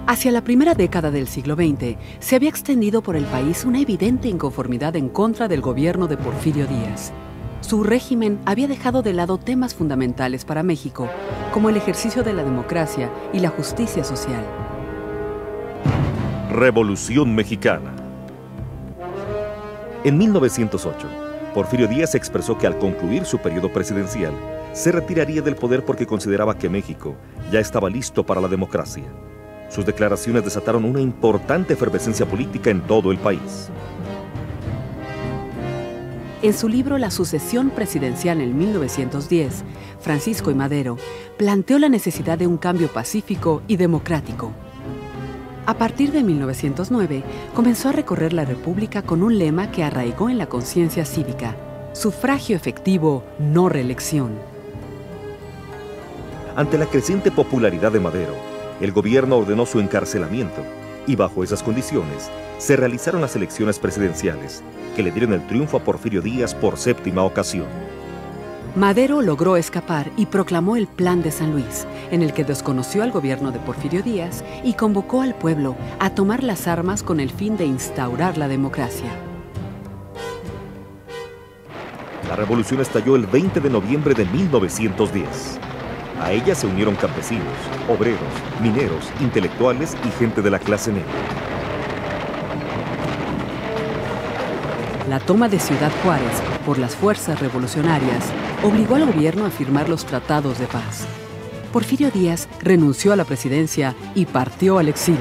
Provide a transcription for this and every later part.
Hacia la primera década del siglo XX, se había extendido por el país una evidente inconformidad en contra del gobierno de Porfirio Díaz. Su régimen había dejado de lado temas fundamentales para México, como el ejercicio de la democracia y la justicia social. Revolución Mexicana. En 1908, Porfirio Díaz expresó que al concluir su periodo presidencial, se retiraría del poder porque consideraba que México ya estaba listo para la democracia. Sus declaraciones desataron una importante efervescencia política en todo el país. En su libro La sucesión presidencial en 1910, Francisco I. Madero planteó la necesidad de un cambio pacífico y democrático. A partir de 1909, comenzó a recorrer la República con un lema que arraigó en la conciencia cívica: sufragio efectivo, no reelección. Ante la creciente popularidad de Madero, el gobierno ordenó su encarcelamiento y bajo esas condiciones se realizaron las elecciones presidenciales que le dieron el triunfo a Porfirio Díaz por séptima ocasión. Madero logró escapar y proclamó el Plan de San Luis, en el que desconoció al gobierno de Porfirio Díaz y convocó al pueblo a tomar las armas con el fin de instaurar la democracia. La revolución estalló el 20 de noviembre de 1910. A ella se unieron campesinos, obreros, mineros, intelectuales y gente de la clase media. La toma de Ciudad Juárez por las fuerzas revolucionarias obligó al gobierno a firmar los tratados de paz. Porfirio Díaz renunció a la presidencia y partió al exilio.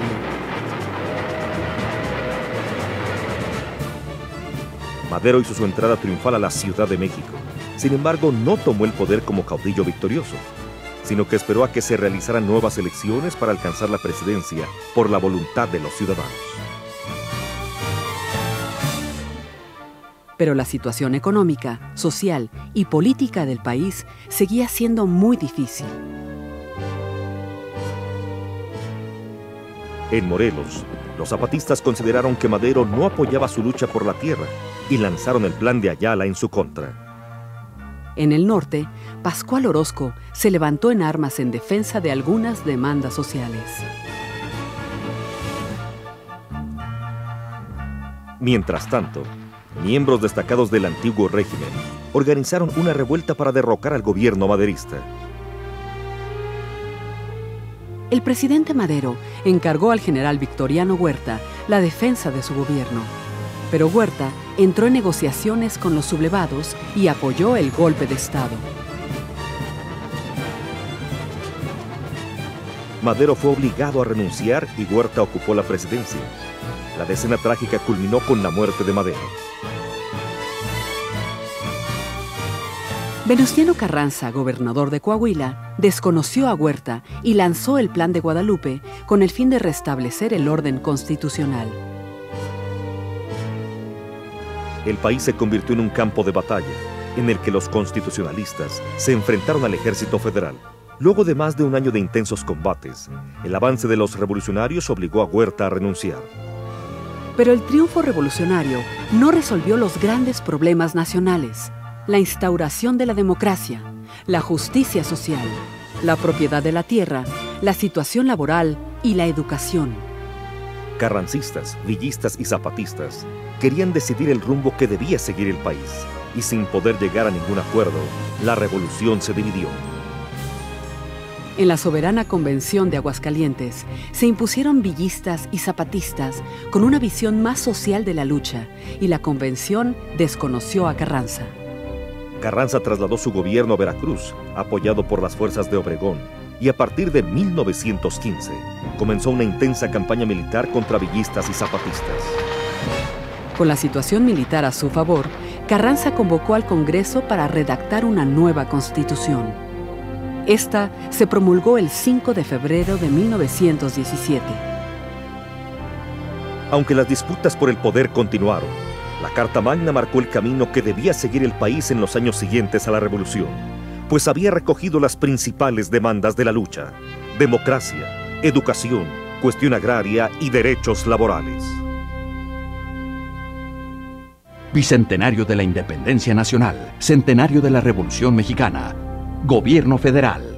Madero hizo su entrada triunfal a la Ciudad de México. Sin embargo, no tomó el poder como caudillo victorioso, sino que esperó a que se realizaran nuevas elecciones para alcanzar la presidencia por la voluntad de los ciudadanos. Pero la situación económica, social y política del país seguía siendo muy difícil. En Morelos, los zapatistas consideraron que Madero no apoyaba su lucha por la tierra y lanzaron el Plan de Ayala en su contra. En el norte, Pascual Orozco se levantó en armas en defensa de algunas demandas sociales. Mientras tanto, miembros destacados del antiguo régimen organizaron una revuelta para derrocar al gobierno maderista. El presidente Madero encargó al general Victoriano Huerta la defensa de su gobierno, pero Huerta entró en negociaciones con los sublevados y apoyó el golpe de Estado. Madero fue obligado a renunciar y Huerta ocupó la presidencia. La decena trágica culminó con la muerte de Madero. Venustiano Carranza, gobernador de Coahuila, desconoció a Huerta y lanzó el Plan de Guadalupe con el fin de restablecer el orden constitucional. El país se convirtió en un campo de batalla, en el que los constitucionalistas se enfrentaron al ejército federal. Luego de más de un año de intensos combates, el avance de los revolucionarios obligó a Huerta a renunciar. Pero el triunfo revolucionario no resolvió los grandes problemas nacionales: la instauración de la democracia, la justicia social, la propiedad de la tierra, la situación laboral y la educación. Carrancistas, villistas y zapatistas querían decidir el rumbo que debía seguir el país, y sin poder llegar a ningún acuerdo, la revolución se dividió. En la soberana Convención de Aguascalientes se impusieron villistas y zapatistas con una visión más social de la lucha, y la convención desconoció a Carranza. Carranza trasladó su gobierno a Veracruz, apoyado por las fuerzas de Obregón, y a partir de 1915 comenzó una intensa campaña militar contra villistas y zapatistas. Con la situación militar a su favor, Carranza convocó al Congreso para redactar una nueva constitución. Esta se promulgó el 5 de febrero de 1917. Aunque las disputas por el poder continuaron, la Carta Magna marcó el camino que debía seguir el país en los años siguientes a la revolución, pues había recogido las principales demandas de la lucha: democracia, educación, cuestión agraria y derechos laborales. Bicentenario de la Independencia Nacional, Centenario de la Revolución Mexicana, Gobierno Federal.